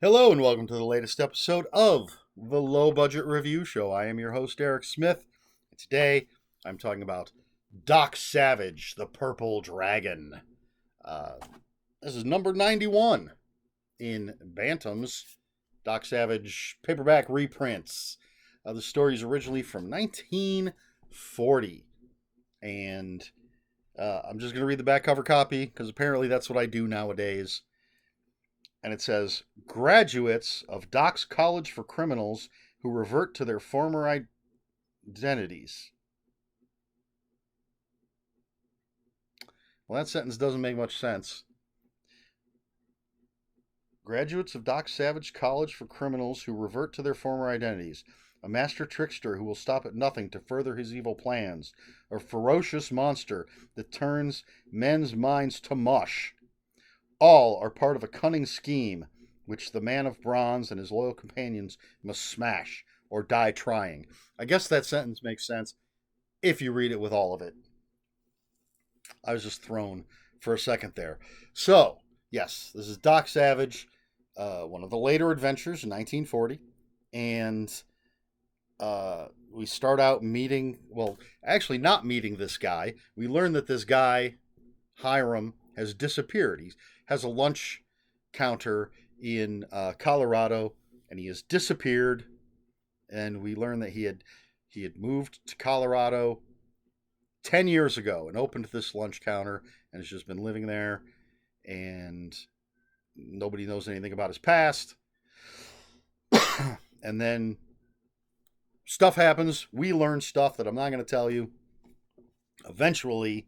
Hello and welcome to the latest episode of the Low Budget Review Show. I am your host, Eric Smith. And today I'm talking about Doc Savage, the Purple Dragon. Uh, this is number 91 in Bantam's Doc Savage paperback reprints. The story is originally from 1940. And I'm just going to read the back cover copy because apparently that's what I do nowadays. And it says, graduates of Doc's College for Criminals who revert to their former identities. Well, that sentence doesn't make much sense. Graduates of Doc Savage College for Criminals who revert to their former identities. A master trickster who will stop at nothing to further his evil plans. A ferocious monster that turns men's minds to mush. All are part of a cunning scheme which the man of bronze and his loyal companions must smash or die trying. I guess that sentence makes sense if you read it with all of it. I was just thrown for a second there. So, yes, this is Doc Savage, one of the later adventures in 1940. And we start out meeting, well, actually not meeting this guy. We learn that this guy, Hiram, has disappeared. He has a lunch counter in Colorado, and he has disappeared. And we learn that he had moved to Colorado 10 years ago and opened this lunch counter and has just been living there. And nobody knows anything about his past. And then stuff happens. We learn stuff that I'm not going to tell you. Eventually,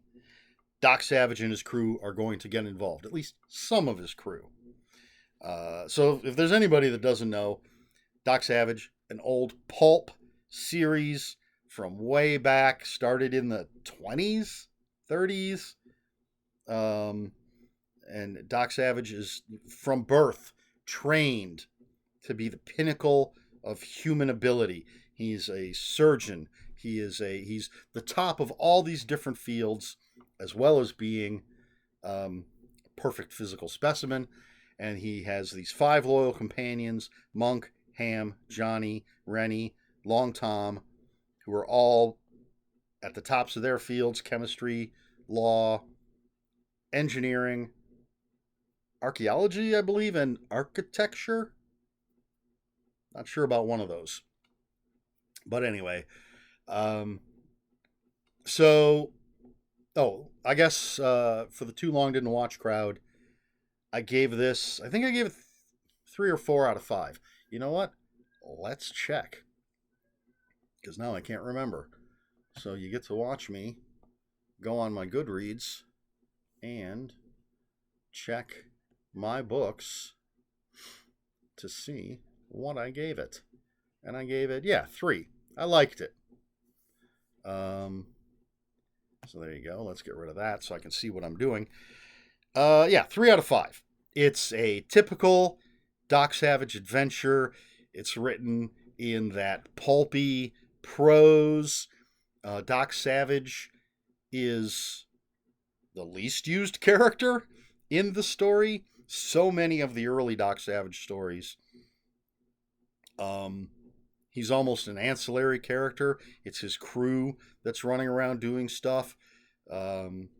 Doc Savage and his crew are going to get involved, at least some of his crew. So if there's anybody that doesn't know, Doc Savage, an old pulp series from way back, started in the 20s, 30s. And Doc Savage is from birth trained to be the pinnacle of human ability. He's a surgeon. He's the top of all these different fields, as well as being a perfect physical specimen. And he has these 5 loyal companions, Monk, Ham, Johnny, Rennie, Long Tom, who are all at the tops of their fields: chemistry, law, engineering, archaeology, I believe, and architecture. Not sure about one of those. But anyway, so I guess for the too long didn't watch crowd, I think I gave it 3 or 4 out of 5. You know what? Let's check. Because now I can't remember. So you get to watch me go on my Goodreads and check my books to see what I gave it. And I gave it, 3. I liked it. So there you go. Let's get rid of that so I can see what I'm doing. 3 out of 5. It's a typical Doc Savage adventure. It's written in that pulpy prose. Doc Savage is the least used character in the story. So many of the early Doc Savage stories, he's almost an ancillary character. It's his crew that's running around doing stuff. And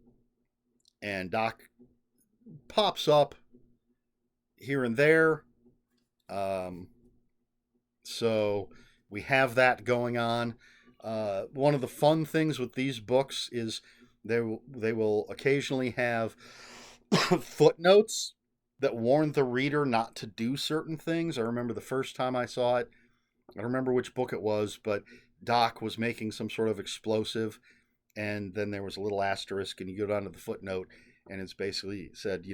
Doc pops up here and there. So we have that going on. One of the fun things with these books is they will occasionally have footnotes that warn the reader not to do certain things. I remember the first time I saw it, I don't remember which book it was, but Doc was making some sort of explosive, and then there was a little asterisk, and you go down to the footnote, and it's basically said,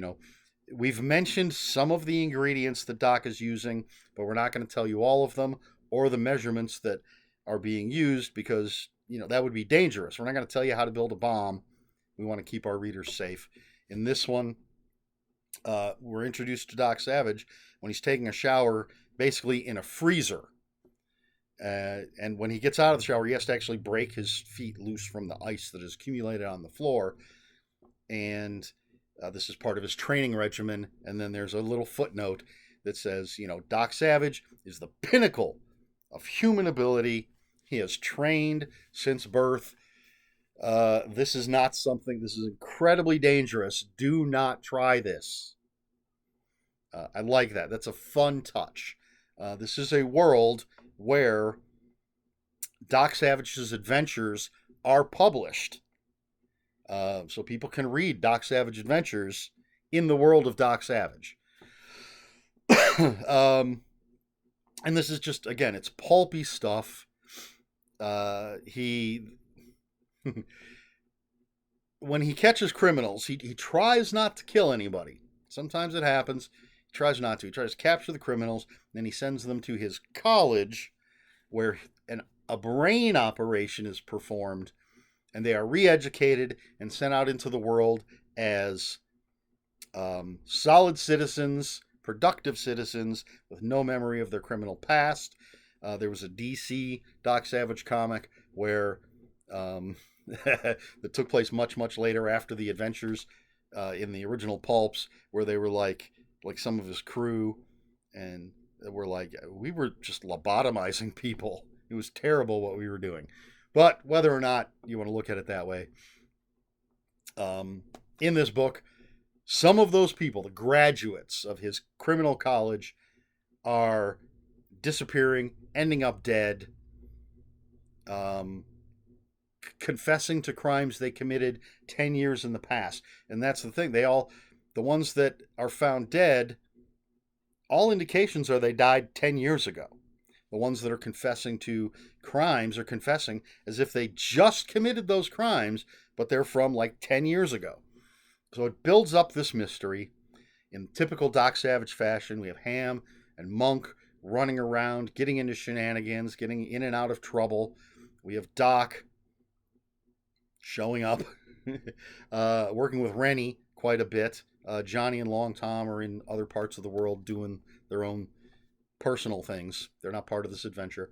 we've mentioned some of the ingredients that Doc is using, but we're not going to tell you all of them or the measurements that are being used because, that would be dangerous. We're not going to tell you how to build a bomb. We want to keep our readers safe. In this one, we're introduced to Doc Savage when he's taking a shower, basically in a freezer. And when he gets out of the shower, he has to actually break his feet loose from the ice that is accumulated on the floor. And this is part of his training regimen. And then there's a little footnote that says, Doc Savage is the pinnacle of human ability. He has trained since birth. This is not something, this is incredibly dangerous. Do not try this. I like that. That's a fun touch. This is a world where Doc Savage's adventures are published. So people can read Doc Savage adventures in the world of Doc Savage. And this is just, again, it's pulpy stuff. He when he catches criminals, he tries not to kill anybody. Sometimes it happens. He tries not to. He tries to capture the criminals, then he sends them to his college where a brain operation is performed, and they are re-educated and sent out into the world as solid citizens, productive citizens with no memory of their criminal past. There was a DC Doc Savage comic where that took place much, much later after the adventures in the original pulps, where they were like some of his crew, and were like, we were just lobotomizing people. It was terrible what we were doing. But whether or not you want to look at it that way, in this book, some of those people, the graduates of his criminal college, are disappearing, ending up dead, confessing to crimes they committed 10 years in the past. And that's the thing. The ones that are found dead, all indications are they died 10 years ago. The ones that are confessing to crimes are confessing as if they just committed those crimes, but they're from like 10 years ago. So it builds up this mystery in typical Doc Savage fashion. We have Ham and Monk running around, getting into shenanigans, getting in and out of trouble. We have Doc showing up, working with Rennie quite a bit. Johnny and Long Tom are in other parts of the world doing their own personal things. They're not part of this adventure.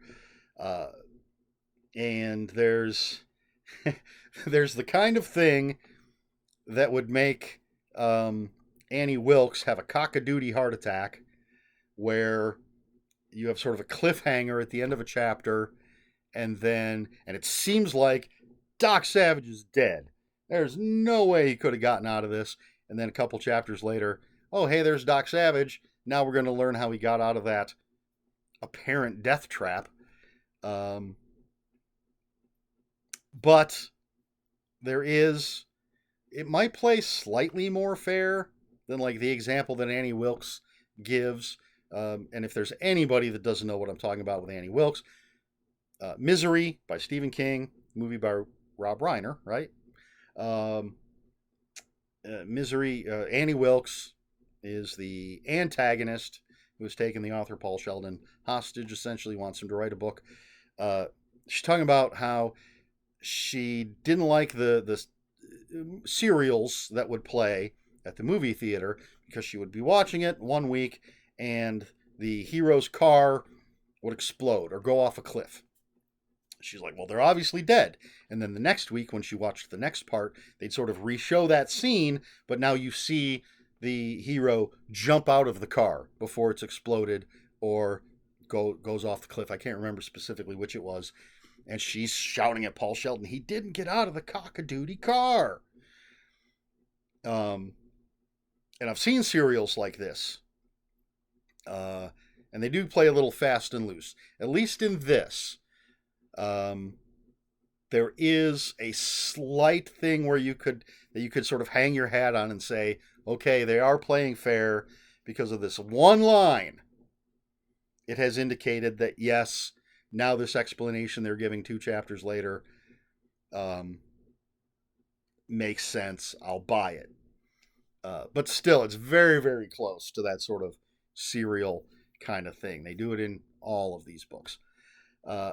And there's the kind of thing that would make Annie Wilkes have a cock-a-doodle heart attack, where you have sort of a cliffhanger at the end of a chapter, and it seems like Doc Savage is dead. There's no way he could have gotten out of this. And then a couple chapters later, oh, hey, there's Doc Savage. Now we're going to learn how he got out of that apparent death trap. But it might play slightly more fair than like the example that Annie Wilkes gives. And if there's anybody that doesn't know what I'm talking about with Annie Wilkes, Misery by Stephen King, movie by Rob Reiner, right? Misery, Annie Wilkes is the antagonist who has taken the author Paul Sheldon hostage, essentially wants him to write a book. She's talking about how she didn't like the serials that would play at the movie theater, because she would be watching it one week and the hero's car would explode or go off a cliff. She's like, well, they're obviously dead. And then the next week, when she watched the next part, they'd sort of re-show that scene, but now you see the hero jump out of the car before it's exploded or goes off the cliff. I can't remember specifically which it was. And she's shouting at Paul Sheldon, he didn't get out of the cock-a-doodle car. And I've seen serials like this. And they do play a little fast and loose. At least in this. There is a slight thing where you could sort of hang your hat on and say, okay, they are playing fair because of this one line. It has indicated that, yes, now this explanation they're giving 2 chapters later makes sense. I'll buy it. But still, it's very, very close to that sort of serial kind of thing. They do it in all of these books.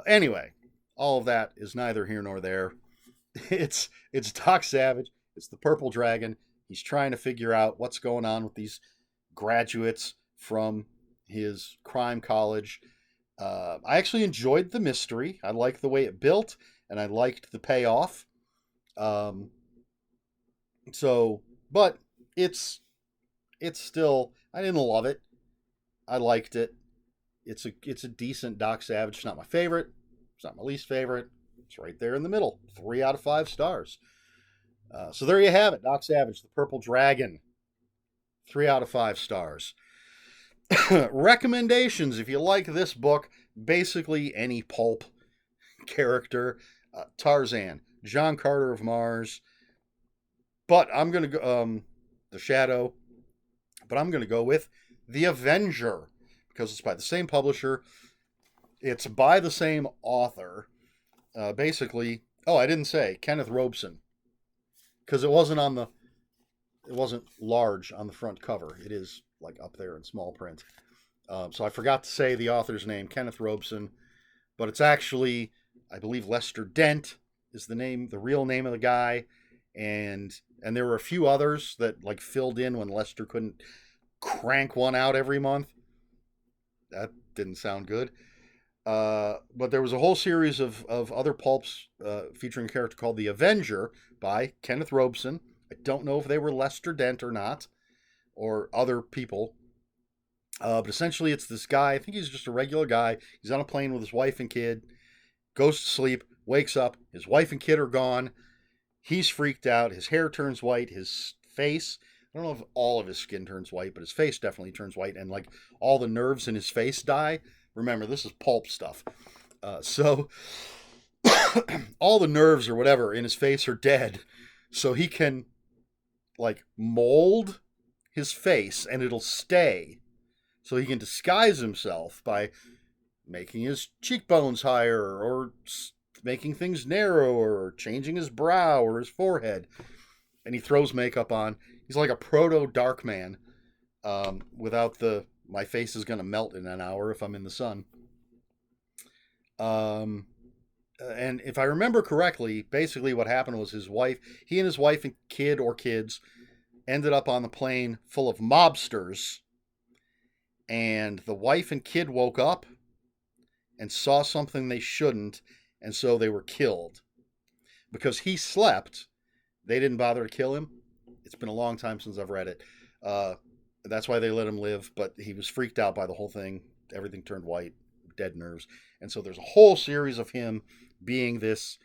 Anyway, all of that is neither here nor there. It's Doc Savage. It's the Purple Dragon. He's trying to figure out what's going on with these graduates from his crime college. I actually enjoyed the mystery. I liked the way it built, and I liked the payoff. But it's still, I didn't love it. I liked it. It's a decent Doc Savage. It's not my favorite. It's not my least favorite. It's right there in the middle. 3 out of 5 stars. So there you have it. Doc Savage, The Purple Dragon. 3 out of 5 stars. Recommendations if you like this book. Basically any pulp character. Tarzan, John Carter of Mars. But I'm going to go, The Shadow. But I'm going to go with The Avenger, because it's by the same publisher. It's by the same author. Basically, I didn't say Kenneth Robeson, because it wasn't large on the front cover. It is like up there in small print. So I forgot to say the author's name, Kenneth Robeson, but it's actually, I believe, Lester Dent is the real name of the guy, and there were a few others that like filled in when Lester couldn't crank one out every month. That didn't sound good. But there was a whole series of other pulps featuring a character called the Avenger by Kenneth Robeson. I don't know if they were Lester Dent or not, or other people. But essentially it's this guy. I think he's just a regular guy. He's on a plane with his wife and kid, goes to sleep, wakes up, his wife and kid are gone. He's freaked out. His hair turns white. His face, I don't know if all of his skin turns white, but his face definitely turns white. And like all the nerves in his face die. Remember, this is pulp stuff. So all the nerves or whatever in his face are dead. So he can like mold his face and it'll stay. So he can disguise himself by making his cheekbones higher or making things narrower or changing his brow or his forehead. And he throws makeup on. He's like a proto-dark man without the my face is going to melt in an hour if I'm in the sun. And if I remember correctly, basically what happened was he and his wife and kid or kids ended up on the plane full of mobsters. And the wife and kid woke up and saw something they shouldn't. And so they were killed. Because he slept, they didn't bother to kill him. It's been a long time since I've read it. That's why they let him live, but he was freaked out by the whole thing. Everything turned white, dead nerves. And so there's a whole series of him being this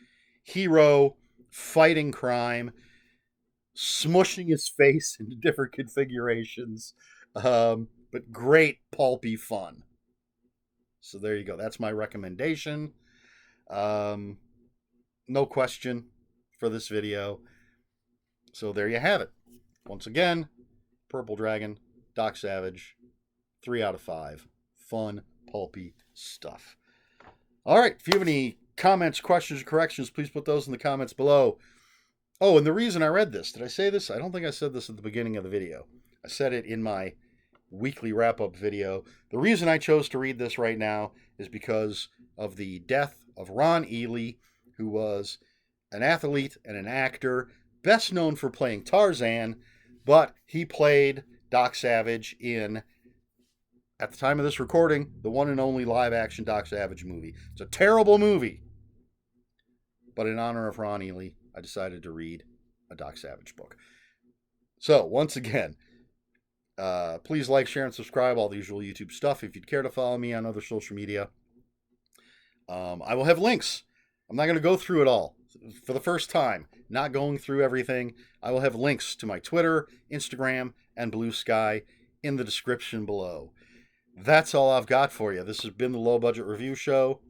hero, fighting crime, smushing his face into different configurations, but great pulpy fun. So there you go. That's my recommendation. No question for this video. So there you have it. Once again, Purple Dragon, Doc Savage, 3 out of 5. Fun, pulpy stuff. All right, if you have any comments, questions, or corrections, please put those in the comments below. Oh, and the reason I read this, did I say this? I don't think I said this at the beginning of the video. I said it in my weekly wrap-up video. The reason I chose to read this right now is because of the death of Ron Ely, who was an athlete and an actor, best known for playing Tarzan, but he played Doc Savage in, at the time of this recording, the one and only live-action Doc Savage movie. It's a terrible movie, but in honor of Ron Ely, I decided to read a Doc Savage book. So, once again, please like, share, and subscribe, all the usual YouTube stuff. If you'd care to follow me on other social media, I will have links. I'm not going to go through it all. For the first time, not going through everything, I will have links to my Twitter, Instagram, and Bluesky in the description below. That's all I've got for you. This has been the Low Budget Review Show.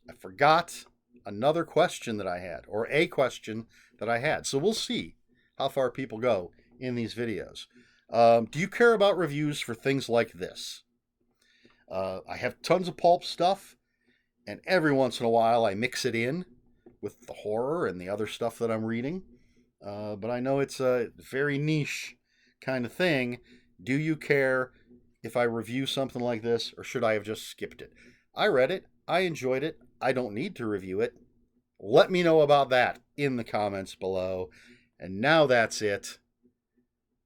I forgot another question that I had, or a question that I had. So we'll see how far people go in these videos. Do you care about reviews for things like this? I have tons of pulp stuff, and every once in a while I mix it in with the horror and the other stuff that I'm reading. But I know it's a very niche kind of thing. Do you care if I review something like this, or should I have just skipped it? I read it. I enjoyed it. I don't need to review it. Let me know about that in the comments below. And now that's it.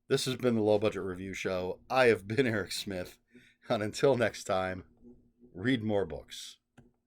This has been the Low Budget Review Show. I have been Eric Smith. And until next time, read more books.